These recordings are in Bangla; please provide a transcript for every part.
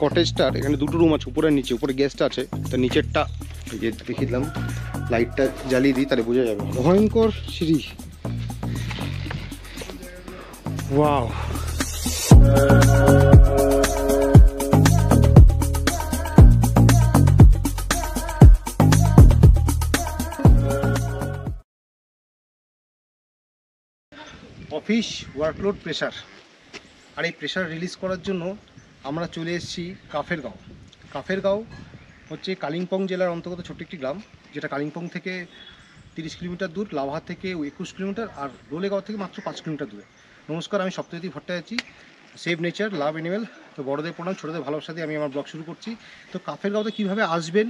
কটেজটার এখানে দুটো রুম আছে, উপরে নিচে। উপরে গেস্ট আছে, তার নিচেরটা এই যে দেখিয়ে দিলাম, লাইটটা জ্বালিয়ে দিই তাহলে বোঝা যাবে। ভয়ঙ্কর সিঁড়ি, ওয়াও। অফিস ওয়ার্কলোড প্রেশার, আর এই প্রেশার রিলিজ করার জন্য আমরা চলে এসেছি কাফেরগাঁও। কাফেরগাঁও হচ্ছে কালিম্পং জেলার অন্তর্গত ছোট্ট একটি গ্রাম, যেটা কালিম্পং থেকে 30 কিলোমিটার দূর, লাভা থেকে 21 কিলোমিটার, আর লোলেগাঁও থেকে মাত্র 5 কিলোমিটার দূরে। নমস্কার, আমি সপ্তজ্যোতি ভট্টাচার্য, সেভ নেচার লাভ অ্যানিমেল। তো বড়দের প্রণাম, ছোটোদের ভালোবাসা দিয়ে আমি আমার ব্লগ শুরু করছি। তো কাফেরগাঁওতে কীভাবে আসবেন,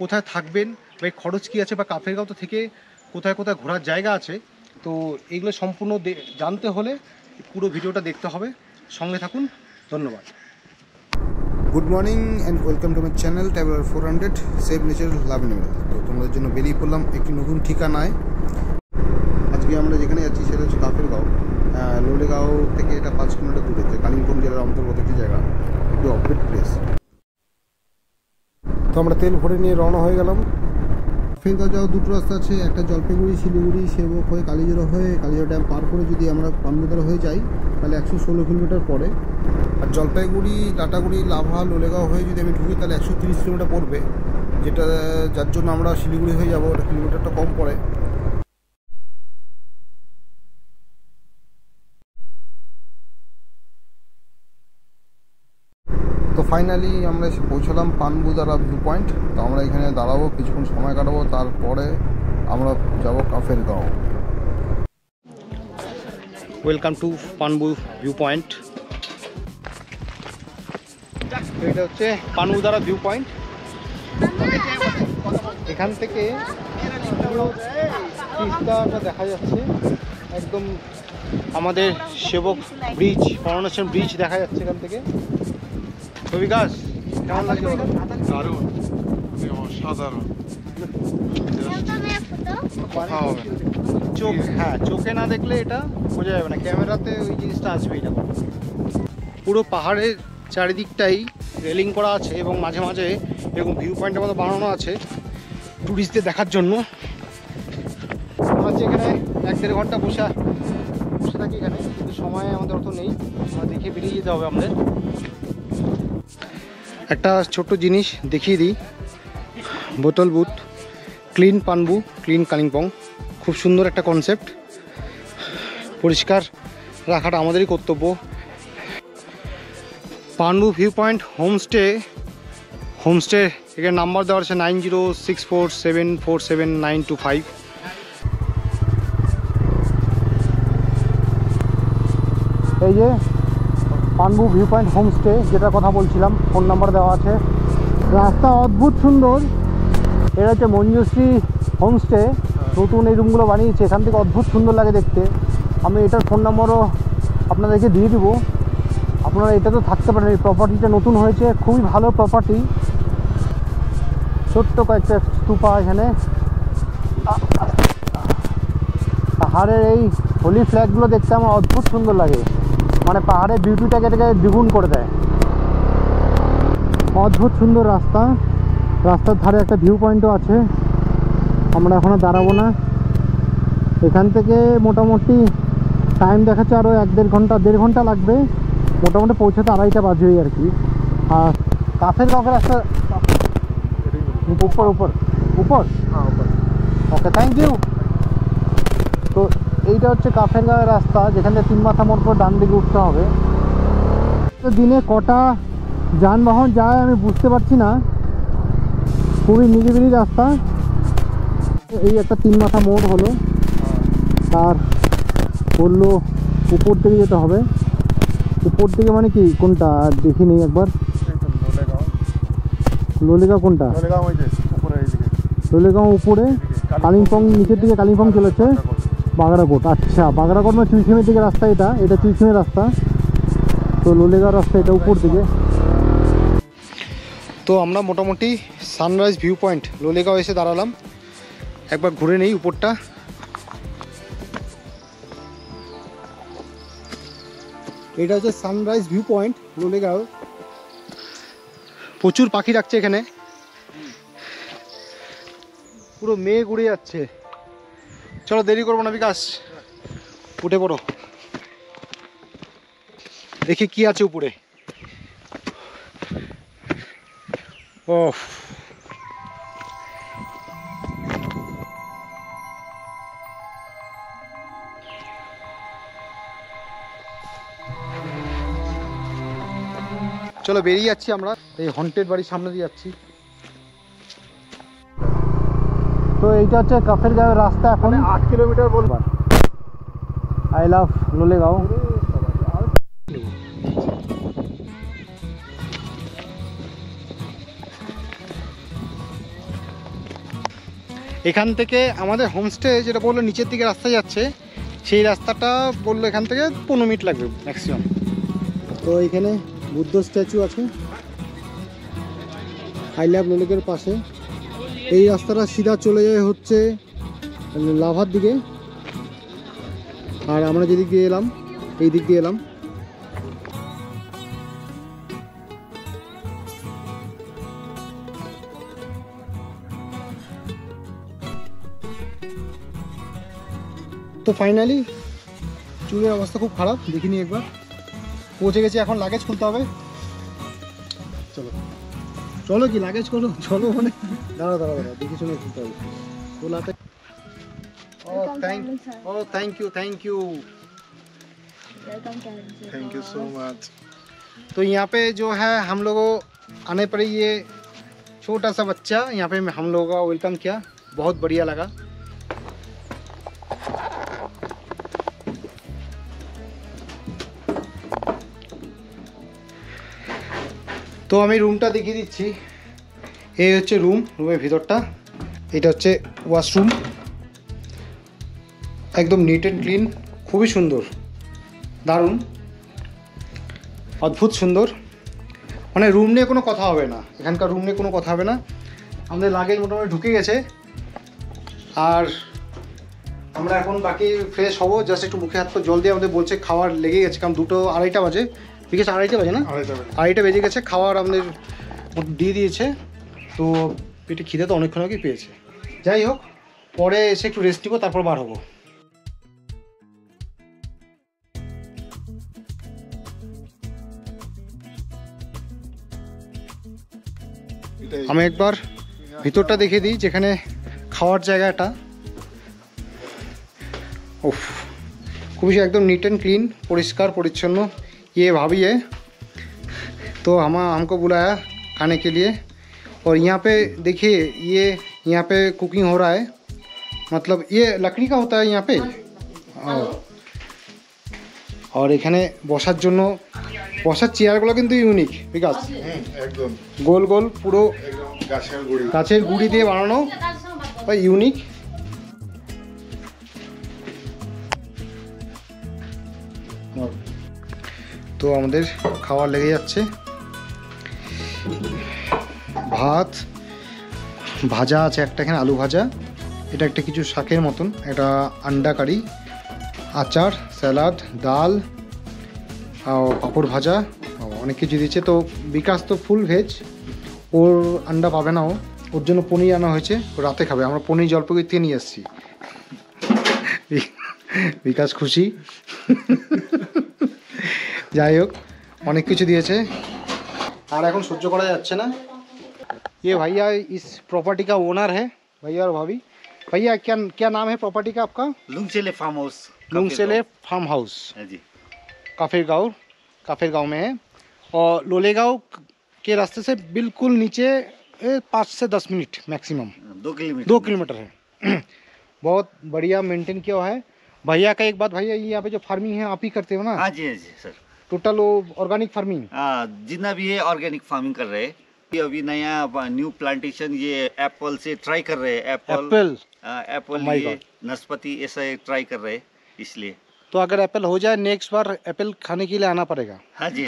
কোথায় থাকবেন, বা খরচ কী আছে, বা কাফেরগাঁওতে থেকে কোথায় কোথায় ঘোরার জায়গা আছে, তো এইগুলো সম্পূর্ণ জানতে হলে পুরো ভিডিওটা দেখতে হবে, সঙ্গে থাকুন। ধন্যবাদ। Good morning and welcome to my channel traveller 400 save nature love animal. তো তোমাদের জন্য বেরিয়ে পড়লাম একটি নতুন ঠিকানায়। আজকে আমরা যেখানে যাচ্ছি সেটা হচ্ছে কাফেরগাঁও। লোলেগাঁও থেকে এটা 5 কিলোমিটার দূরে, কালিম্পং জেলার অন্তর্গত একটি জায়গা, একটু অপডেট প্লেস। তো আমরা তেল ভরে নিয়ে রওনা হয়ে গেলাম। কাফেরগাঁও যাওয়ার দুটো রাস্তা আছে, একটা জলপাইগুড়ি শিলিগুড়ি সেবক হয়ে কালিজোড়া ড্যাম পার করে যদি আমরা পানবুদারা হয়ে যাই তাহলে 116 কিলোমিটার পড়ে। আর জলপাইগুড়ি লাটাগুড়ি লাভা লোলেগাঁও হয়ে যদি আমি ঢুকি তাহলে 130 কিলোমিটার পড়বে, যেটা যার জন্য আমরা শিলিগুড়ি হয়ে যাবো, ওটা কিলোমিটারটা কম পড়ে। তো ফাইনালি আমরা এসে পৌঁছলাম পানবুদারা ভিউ পয়েন্ট। তো আমরা এখানে দাঁড়াবো, কিছুক্ষণ সময় কাটাবো, তারপরে আমরা যাব Kafergaon. Welcome to পানবু view point. এটা হচ্ছে পানবুদারা ভিউ পয়েন্ট। এখান থেকে তিস্তাটা দেখা যাচ্ছে, একদম আমাদের সেবক ব্রিজ, করোনেশন ব্রিজ দেখা যাচ্ছে এখান থেকে। তো বিকাশ, কেমন লাগছে? দারুণ, অসাধারণ। চোখে না দেখলে এটা বোঝা যাবে না, ক্যামেরাতে ওই জিনিসটা আসবেই না। পুরো পাহাড়ের চারিদিকটাই রেলিং করা আছে এবং মাঝে মাঝে এরকম ভিউ পয়েন্টের মতো বানানো আছে টুরিস্টদের দেখার জন্য। আমরা হচ্ছে এখানে 1-1.5 ঘন্টা বসে থাকি এখানে, কিন্তু সময় আমাদের অত নেই, আমরা দেখে বেরিয়ে যেতে হবে আমাদের। একটা ছোট্ট জিনিস দেখিয়ে দিই, বোতল বুথ, ক্লিন পানবু ক্লিন কালিম্পং, খুব সুন্দর একটা কনসেপ্ট। পরিষ্কার রাখাটা আমাদেরই কর্তব্য। পানবু ভিউ পয়েন্ট হোমস্টে এখানে নাম্বার দেওয়া আছে 9064747925। এই যে পানবু ভিউ পয়েন্ট হোমস্টে, যেটার কথা বলছিলাম, ফোন নাম্বার দেওয়া আছে। রাস্তা অদ্ভুত সুন্দর। এটা হচ্ছে মঞ্জুশ্রী হোমস্টে, নতুন এই রুমগুলো বানিয়েছে, এখান থেকে অদ্ভুত সুন্দর লাগে দেখতে। আমি এটার ফোন নাম্বারও আপনাদেরকে দিয়ে দিব, আপনারা এটা তো থাকতে পারেন। এই প্রপার্টিটা নতুন হয়েছে, খুবই ভালো প্রপার্টি। ছোট্ট কয়েকটা স্তূপা এখানে। পাহাড়ের এই হোলি ফ্ল্যাগগুলো দেখতে আমার অদ্ভুত সুন্দর লাগে, মানে পাহাড়ের বিউটিটাকে এটাকে দ্বিগুণ করে দেয়। অদ্ভুত সুন্দর রাস্তা, রাস্তার ধারে একটা ভিউ পয়েন্টও আছে। আমরা এখনও দাঁড়াবো না, এখান থেকে মোটামুটি টাইম দেখাচ্ছে আরও 1-1.5 ঘন্টা লাগবে, মোটামুটি পৌঁছাতে 2:30 বাজবেই আর কি। আর কাফেরগাঁওয়ের রাস্তা উপর ওকে, থ্যাংক ইউ। তো এইটা হচ্ছে কাফেরগাঁওয়ের রাস্তা, যেখান থেকে 3 মাথা মোড় পর ডান দিকে উঠতে হবে। তো দিনে কটা যানবাহন যায় আমি বুঝতে পারছি না, খুবই নিরিবিলি রাস্তা। এই একটা 3 মাথা মোড় হলো, আর বললো উপর দিকে যেতে হবে। উপর দিকে মানে কি, কোনটা দেখিনি একবার। লোলেগাঁও কোনটা? লোলেগাঁও উপরে, কালিম্পং নিচের দিকে, কালিম্পং চলেছে বাগড়াকোট। আচ্ছা, বাগড়াকোট মানে চুইখিমের দিকে রাস্তা, এটা চুইখিমের রাস্তা। তো লোলেগাঁও রাস্তা এটা উপর দিকে। তো আমরা মোটামুটি সানরাইজ ভিউ পয়েন্ট লোলেগাঁও এসে দাঁড়ালাম, একবার ঘুরে নেই উপরটা। এটা হচ্ছে সানরাইজ ভিউ পয়েন্ট লোলেগাঁও। প্রচুর পাখি রাখছে এখানে, পুরো মেঘ উড়ে যাচ্ছে। চলো দেরি করবো না বিকাশ, উঠে পড়ো, দেখি কি আছে উপরে। ও চলো বেরিয়ে যাচ্ছি আমরা, এই হন্টেড বাড়ির সামনে দিয়ে যাচ্ছি। তো এইটা হচ্ছে কাফের গাঁওয়ের রাস্তা, এখন 8 কিলোমিটার বলবো। I love Lolegaon. এখান থেকে আমাদের হোমস্টে যেটা বললো নিচের দিকে রাস্তা যাচ্ছে, সেই রাস্তাটা বললো এখান থেকে 15 মিনিট লাগবে ম্যাক্সিমাম। তো এখানে বুদ্ধ স্ট্যাচু আছে আই লাভ লোলেগের পাশে। এই রাস্তাটা সিধা চলে যায় হচ্ছে লাভার দিকে, আর আমরা যেদিক দিয়ে এলাম এই দিক দিয়ে এলাম। তো ফাইনালি চুলের অবস্থা খুব খারাপ, দেখিনি একবার। পৌঁছে গেছি, এখন লাগেজ খুলতে হবে। চলো চলো, কি লাগেজ করো, চলো। মানে দাঁড়া দাঁড়া দাঁড়া, দেখি শুনে খুলতে হবে। খোলাতে thank you thank you so much. तो यहाँ पे जो है हम लोगों आने पर ये छोटा सा बच्चा यहाँ पे हम लोगों का वेलकम किया, बहुत बढ़िया लगा। তো আমি রুমটা দেখিয়ে দিচ্ছি। এই হচ্ছে রুমের ভিতরটা, এটা হচ্ছে ওয়াশরুম, একদম নিট অ্যান্ড ক্লিন, খুবই সুন্দর, দারুণ, অদ্ভুত সুন্দর। মানে রুম নিয়ে কোনো কথা হবে না, এখানকার রুম নিয়ে কোনো কথা হবে না। আমাদের লাগেজ মোটামুটি ঢুকে গেছে, আর আমরা এখন বাকি ফ্রেশ হবো। জাস্ট একটু মুখে হাত পা জল দিয়ে আমাদের বলছে খাওয়ার লেগে গেছে, কারণ 2-2:30 বাজে, বিকেল 2:30 বাজে না, 2:30 বেজে গেছে। খাওয়ার আমাদের দিয়ে দিয়েছে, তো পেটে খিদে তো অনেকক্ষণ আগেই পেয়েছে। যাই হোক, পরে এসে একটু রেস্ট নিবো, তারপর বার হবো। আমি একবার ভিতরটা দেখিয়ে দিই, যেখানে খাওয়ার জায়গাটা। उफ, खूब एकदम नीट एंड क्लीन, परिष्कार परिच्छन्न। ये भाभी है, तो हमको बुलाया खाने के लिए। और यहाँ पे देखिए, ये यहाँ पे कुकिंग हो रहा है, मतलब ये लकड़ी का होता है यहाँ पे। और এখানে বসার জন্য বসার চেয়ারগুলো কিন্তু ইউনিক, বিকাশ একদম গোল গোল, পুরো গাছের গুঁড়ি দিয়ে বানানো, ইউনিক। তো আমাদের খাওয়া লেগে যাচ্ছে, ভাত ভাজা আছে একটা, এখানে আলু ভাজা, এটা একটা কিছু শাকের মতন, এটা আন্ডা কারি, আচার, স্যালাড, ডাল, পাঁপড় ভাজা, অনেক কিছু দিচ্ছে। তো বিকাশ তো ফুল ভেজ, ওর আন্ডা পাবে না, ওর জন্য পনির আনা হয়েছে, ও রাতে খাবে। আমরা পনির জলপাইগুড়ি থেকে নিয়ে এসেছি, বিকাশ খুশি। যাই হোক, অনেক কিছু দিয়েছে, আর এখন সহ্য করা যাচ্ছে না। ये भैया इस प्रॉपर्टी का ओनर है, भैया और भाभी। भैया क्या क्या नाम है प्रॉपर्टी का आपका? लुंगसेले फार्म हाउस। लुंगसेले फार्म हाउस जी, काफेर गाँव में है। और लोलेगांव के रास्ते से बिल्कुल नीचे 5 से 10 मिनट मैक्सिमम, 2 किलोमीटर है। बहुत बढ़िया मेंटेन किया हुआ है। भैया का एक बात, भैया ये यहाँ पे जो फार्मिंग है आप ही करते हो ना? हाँ जी सर, टोटल ऑर्गेनिक फार्मिंग। जितना भी है ऑर्गेनिक फार्मिंग कर रहे हैं। ये अभी नया न्यू प्लांटेशन ये एप्पल से ट्राई कर रहे हैं। एप्पल My ये God. नाशपाती ऐसा ट्राई कर रहे हैं, इसलिए। तो अगर एप्पल हो जाए, नेक्स्ट बार एप्पल खाने के लिए आना पड़ेगा। हाँ जी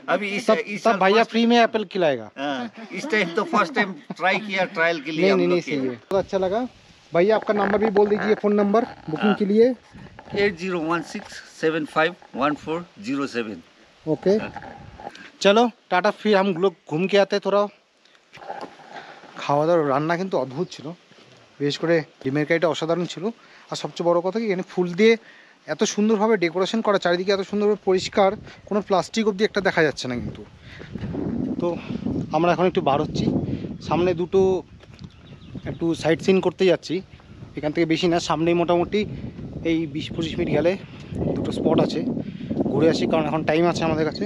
अभी इस तब साल भैया first- फ्री में एप्पल खिलाएगा। इस टाइम तो फर्स्ट टाइम ट्राई किया, ट्रायल के लिए हम नहीं लोग सही है, तो अच्छा लगा। भैया आपका नंबर भी बोल दीजिए, फ़ोन नंबर बुकिंग के लिए। 8016751407। ओके, চলো টাটা, ফির हम लोग घूम के आते थोड़ा। খাওয়া দাওয়ার রান্না কিন্তু অদ্ভুত ছিল, বিশেষ করে ডিমের কারিটা অসাধারণ ছিল। আর সবচেয়ে বড় কথা কি, এখানে ফুল দিয়ে এত সুন্দরভাবে ডেকোরেশন করা, চারিদিকে এত সুন্দরভাবে পরিষ্কার, কোনো প্লাস্টিক অবধি একটা দেখা যাচ্ছে না কিন্তু। তো আমরা এখন একটু বার হচ্ছি, সামনে দুটো একটু সাইট সিন করতে যাচ্ছি। এখান থেকে বেশি না, সামনেই মোটামুটি এই 20-25 মিনিট গেলে দুটো স্পট আছে, ঘুরে আসি, কারণ এখন টাইম আছে আমাদের কাছে।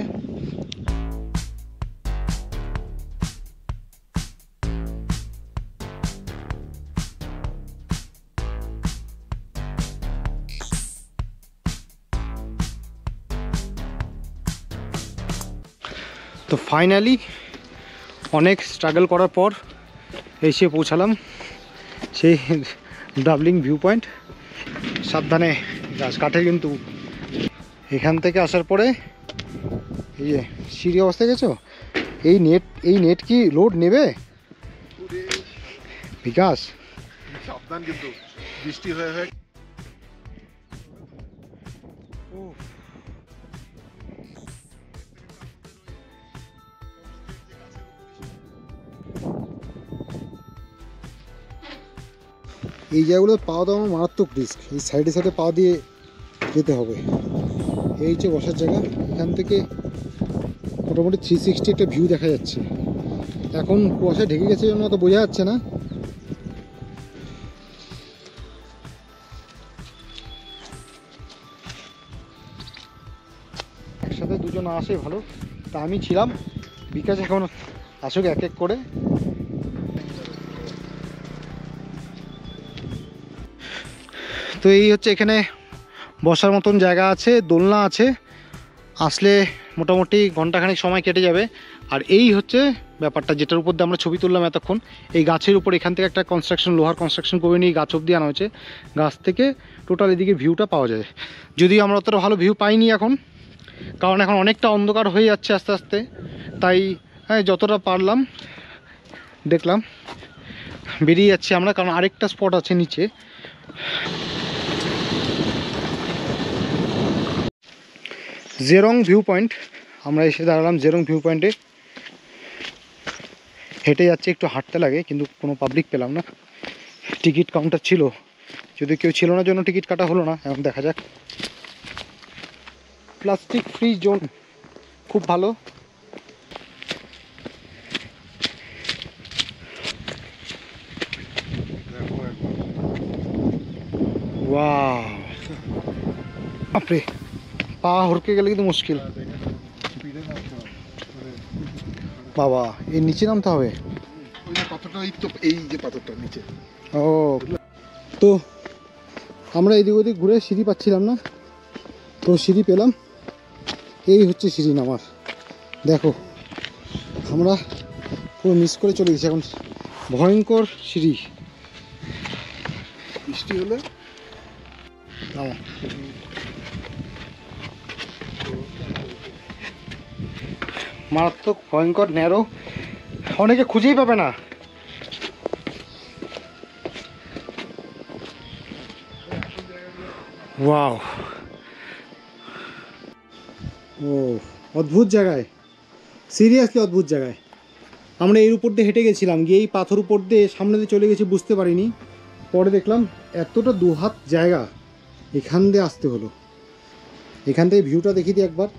তো ফাইনালি অনেক স্ট্রাগল করার পর এসে পৌঁছালাম সেই ডাবলিং ভিউ পয়েন্ট। সাবধানে গাছ কাটে কিন্তু। এখান থেকে আসার পরে এই যে সিঁড়ি অবস্থা গেছো, এই নেট কি লোড নেবে বিকাশ? সাবধান কিন্তু, বৃষ্টি হয়ে হয়ে। এই জায়গাগুলো পাওয়া তো আমার মারাত্মক রিস্ক, এই সাইডে সাইডে পা দিয়ে যেতে হবে। এই হচ্ছে বসার জায়গা, এখান থেকে মোটামুটি 360 একটা ভিউ দেখা যাচ্ছে। এখন কুয়াশায় ঢেকে গেছে জন্য অত বোঝা যাচ্ছে না। একসাথে দুজন আসে ভালো, তা আমি ছিলাম, বিকাশ এখন আসুক এক এক করে। তো এই হচ্ছে এখানে বসার মতন জায়গা আছে, দোলনা আছে, আসলে মোটামুটি ঘন্টাখানেক সময় কেটে যাবে। আর এই হচ্ছে ব্যাপারটা, যেটার উপর দিয়ে আমরা ছবি তুললাম এতক্ষণ, এই গাছের উপর এখান থেকে একটা কনস্ট্রাকশন, লোহার কনস্ট্রাকশন করে নিয়ে গাছ অব্দি আনা হয়েছে। গাছ থেকে টোটাল এদিকে ভিউটা পাওয়া যায়, যদিও আমরা অতটা ভালো ভিউ পাইনি এখন, কারণ এখন অনেকটা অন্ধকার হয়ে যাচ্ছে আস্তে আস্তে। তাই হ্যাঁ, যতটা পারলাম দেখলাম, বেরিয়ে যাচ্ছি আমরা, কারণ আরেকটা স্পট আছে নিচে। জেরং ভিউ পয়েন্ট, আমরা এসে দাঁড়ালাম জেরং ভিউ পয়েন্টে। হেঁটে যাচ্ছে, একটু হাঁটতে লাগে, কিন্তু কোনো পাবলিক পেলাম না। টিকিট কাউন্টার ছিল, যদি কেউ ছিল না জন্য টিকিট কাটা হলো না। এখন দেখা যাক। প্লাস্টিক ফ্রি জোন, খুব ভালো। ওয়াও, বাপরে, পা হড়কে গেলে কিন্তু মুশকিল বাবা। এর নিচে নামতে হবে? ওই যে পাথরটা, এই যে পাথরটা নিচে। ও, তো আমরা এদিক ওদিক ঘুরে সিঁড়ি পাচ্ছিলাম না, তো সিঁড়ি পেলাম। এই হচ্ছে সিঁড়ি নামার, দেখো আমরা পুরো মিস করে চলে গেছি। এখন ভয়ঙ্কর সিঁড়ি, বৃষ্টি হলে নামো। মারাত্মক ভয়ঙ্কর ন্যারো, অনেকে খুঁজেই পাবে না। ওয়াও, ও অদ্ভুত জায়গায়, সিরিয়াসলি অদ্ভুত জায়গায়। আমরা এর উপর দিয়ে হেঁটে গেছিলাম, গিয়ে এই পাথর উপর দিয়ে সামনে দিয়ে চলে গেছি, বুঝতে পারিনি। পরে দেখলাম এতটা দুহাত জায়গা, এখান দিয়ে আসতে হলো। এখান থেকে ভিউটা দেখিয়ে দিই একবার,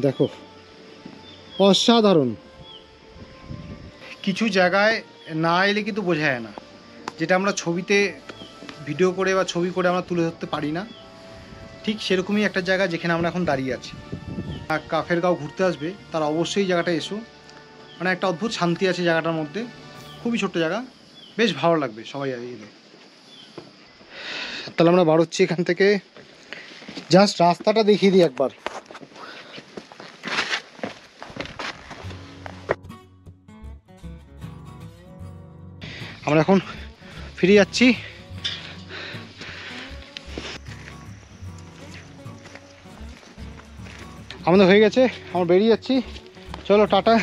দেখো অসাধারণ। কিছু জায়গায় না এলে কিন্তু বোঝা যায় না, যেটা আমরা ছবিতে ভিডিও করে বা ছবি করে আমরা তুলে ধরতে পারি না। ঠিক সেরকমই একটা জায়গা যেখানে আমরা এখন দাঁড়িয়ে আছি। আর কাফের গাঁও ঘুরতে আসবে তারা অবশ্যই জায়গাটা এসো, মানে একটা অদ্ভুত শান্তি আছে জায়গাটার মধ্যে। খুবই ছোট্ট জায়গা, বেশ ভালো লাগবে সবাই এলে। তাহলে আমরা বার হচ্ছি এখান থেকে, জাস্ট রাস্তাটা দেখিয়ে দিই একবার। আমরা এখন ফিরে যাচ্ছি। আমাদের হয়ে গেছে, আমরা বেরিয়ে যাচ্ছি। চলো টাটা।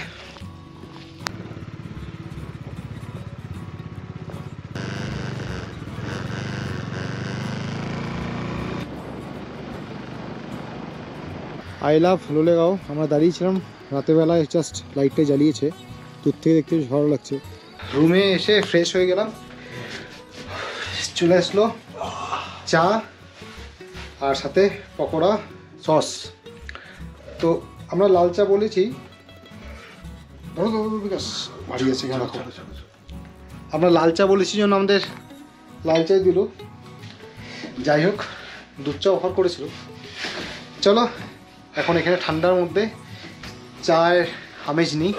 I love Lolegaon. আমরা দাঁড়িয়েছিলাম রাতের বেলায়, জাস্ট লাইটটা জ্বালিয়েছে, দূর থেকে দেখতে বেশ ভালো লাগছে। রুমে এসে ফ্রেশ হয়ে গেলাম, চলে আসলো চা আর সাথে পকোড়া সস। তো আমরা লাল চা বলেছি, বিকাশ ভারী আছে কেন, আমরা লাল চা বলেছি জন্য আমাদের লাল চাই দিল। যাই হোক, দুধ চা অফার করেছিল। চলো এখন এখানে ঠান্ডার মধ্যে চায়ের আমেজ নিই।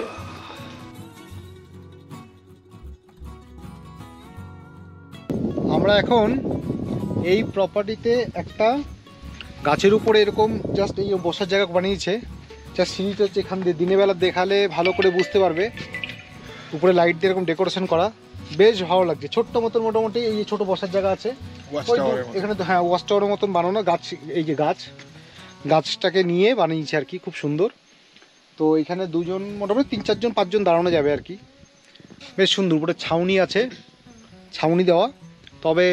আমরা এখন এই প্রপার্টিতে একটা গাছের উপরে এরকম জাস্ট এই বসার জায়গা বানিয়েছে। জাস্ট সিঁড়িটা হচ্ছে এখান দিয়ে, দিনের বেলা দেখালে ভালো করে বুঝতে পারবে। উপরে লাইট দিয়ে এরকম ডেকোরেশন করা, বেশ ভালো লাগছে। ছোট্ট মতন মোটামুটি এই যে ছোটো বসার জায়গা আছে এখানে তো, হ্যাঁ ওয়াচ টাওয়ারের মতন বানানো। গাছ, এই যে গাছটাকে নিয়ে বানিয়েছে আর কি, খুব সুন্দর। তো এখানে দুজন মোটামুটি 3-4 জন 5 জন দাঁড়ানো যাবে আর কি, বেশ সুন্দর। উপরে ছাউনি আছে, ছাউনি দেওয়া। তবে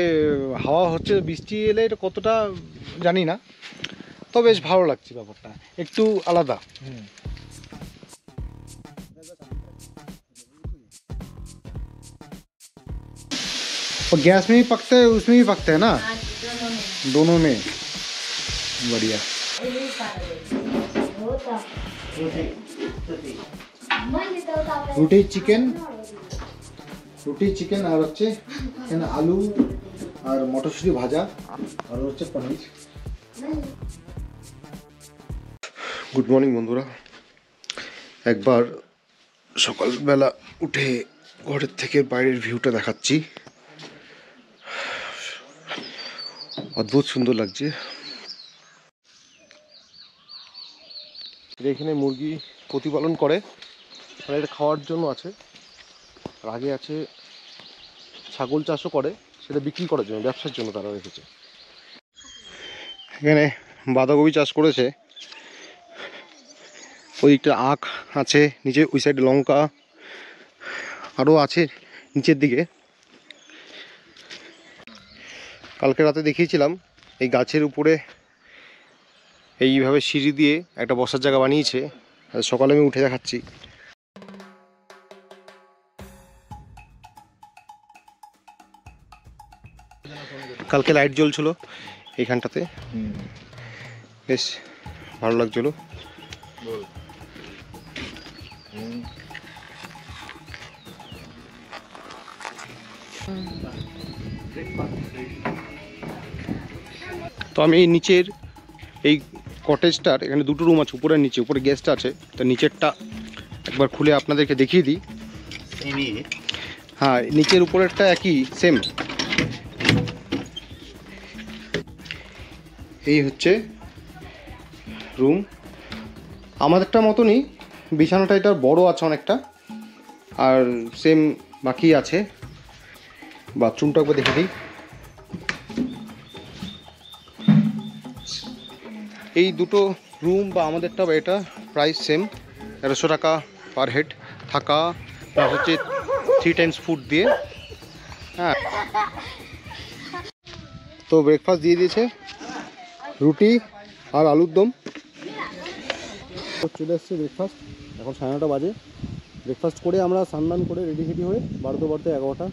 হাওয়া হচ্ছে, বৃষ্টি এলে এটা কতটা জানি না, তো বেশ ভালো লাগছে, ব্যাপারটা একটু আলাদা। और गैस में भी पकते हैं, उसमें भी पकते हैं ना? दोनों में बढ़िया। রুটি চিকেন আর হচ্ছে এখানে আলু আর মটরশুঁটি ভাজা আর হচ্ছে পনির। গুড মর্নিং বন্ধুরা, একবার সকালবেলা উঠে ঘরের থেকে বাইরের ভিউটা দেখাচ্ছি। অদ্ভুত সুন্দর লাগছে। এখানে মুরগি প্রতিপালন করে, মানে এটা খাওয়ার জন্য আছে। আর আগে আছে ছাগল চাষও করে, সেটা বিক্রি করার জন্য, ব্যবসার জন্য তারা রেখেছে। এখানে বাঁধাকপি চাষ করেছে, ওই দিকটা আখ আছে, নিচে ওই সাইডে লঙ্কা আরও আছে নিচের দিকে। কালকে রাতে দেখিয়েছিলাম এই গাছের উপরে এইভাবে সিঁড়ি দিয়ে একটা বসার জায়গা বানিয়েছে। সকালে আমি উঠে দেখাচ্ছি। কালকে লাইট জ্বলছিল এইখানটাতে, বেশ ভালো লাগছিল। তো আমি নিচের এই কটেজটার, এখানে দুটো রুম আছে, উপরে নিচে। উপরে গেস্ট আছে, তো নিচেরটা একবার খুলে আপনাদেরকে দেখিয়ে দিই। হ্যাঁ, নিচের উপরেরটা একই সেম। এই হচ্ছে রুম, আমাদেরটার মতনই। বিছানাটা এটার বড় আছে অনেকটা, আর সেম বাকি আছে। বাথরুমটা একবার দেখে দিই। এই দুটো রুম বা আমাদেরটা বা এটা প্রাইস সেম, 1300 টাকা পার হেড থাকা, প্লাস হচ্ছে 3 টাইমস ফুড দিয়ে। হ্যাঁ, তো ব্রেকফাস্ট দিয়ে দিয়েছে, রুটি আর আলুর দম। চলে এসছে ব্রেকফাস্ট, এখন 9:30 বাজে। ব্রেকফাস্ট করে আমরা স্নান করে রেডি হয়ে বাড়তে 11টা,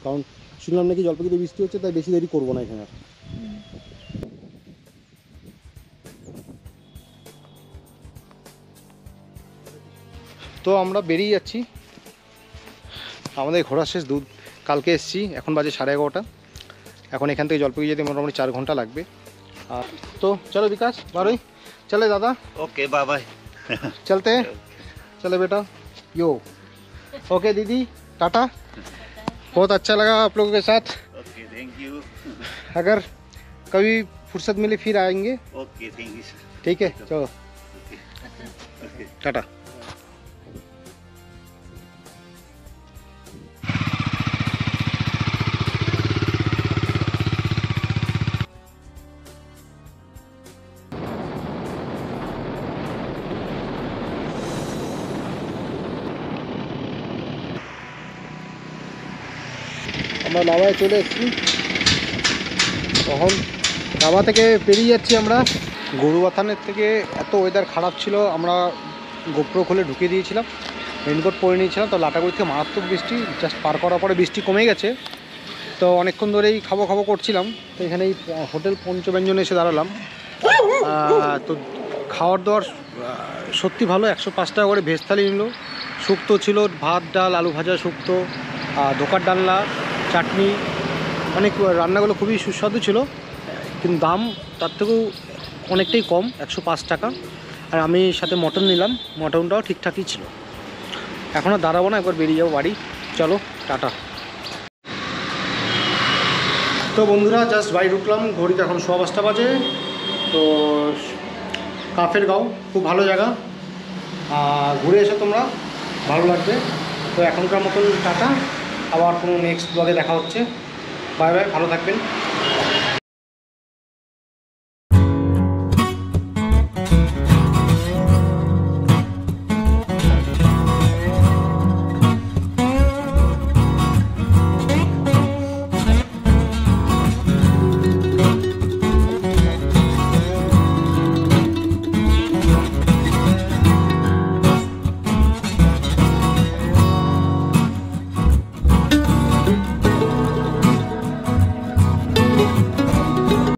কারণ শুনলাম নাকি জলপাইগুড়িতে বৃষ্টি হচ্ছে, তাই বেশি দেরি করবো না এখানে আর। তো আমরা বেরিয়ে যাচ্ছি, আমাদের ঘোরা শেষ। কালকে এসেছি, এখন বাজে 11:30। এখন এখান থেকে জলপাইগুড়ি যেতে মোটামুটি 4 ঘন্টা লাগবে। तो चलो विकास बारोई चले दादा। Okay bye bye. चलते हैं, चले बेटा। यो ओके दीदी, टाटा। बहुत अच्छा लगा आप लोगों के साथ। Okay thank you. अगर कभी फुर्सत मिले फिर आएंगे। Okay thank you sir. ठीक है, चलो टाटा। আমরা নামায় চলে এসেছি, তখন নামা থেকে বেরিয়ে যাচ্ছি আমরা। গরুবাথানের থেকে এত ওয়েদার খারাপ ছিল, আমরা গোপ্রো খুলে ঢুকিয়ে দিয়েছিলাম, রেনকোট পরে নিয়েছিলাম। তো লাটাগুড়ি থেকে মারাত্মক বৃষ্টি, জাস্ট পার করার পরে বৃষ্টি কমে গেছে। তো অনেকক্ষণ ধরেই খাবো খাবো করছিলাম। তো এখানে এই হোটেল পঞ্চব্যঞ্জনে এসে দাঁড়ালাম। তো খাওয়ার দাওয়ার সত্যি ভালো। 105 টাকা করে ভেজ থালি নিল, শুক্তো ছিল, ভাত ডাল আলু ভাজা শুক্তো, ধোকার ডালনা, চাটনি, অনেক রান্নাগুলো খুবই সুস্বাদু ছিল। কিন্তু দাম তার থেকেও অনেকটাই কম, 105 টাকা। আর আমি সাথে মটন নিলাম, মটনটাও ঠিকঠাকই ছিল। এখন আর দাঁড়াবো না, একবার বেরিয়ে যাবো বাড়ি। চলো টাটা। তো বন্ধুরা জাস্ট বাড়ি ঢুকলাম, ঘড়িতে এখন 5:15 বাজে। তো কাফের গাঁও খুব ভালো জায়গা, ঘুরে এসো তোমরা, ভালো লাগবে। তো এখনকার মতন টাটা, আবার কোনো নেক্সট ব্লগে দেখা হচ্ছে। বাই বাই, ভালো থাকবেন।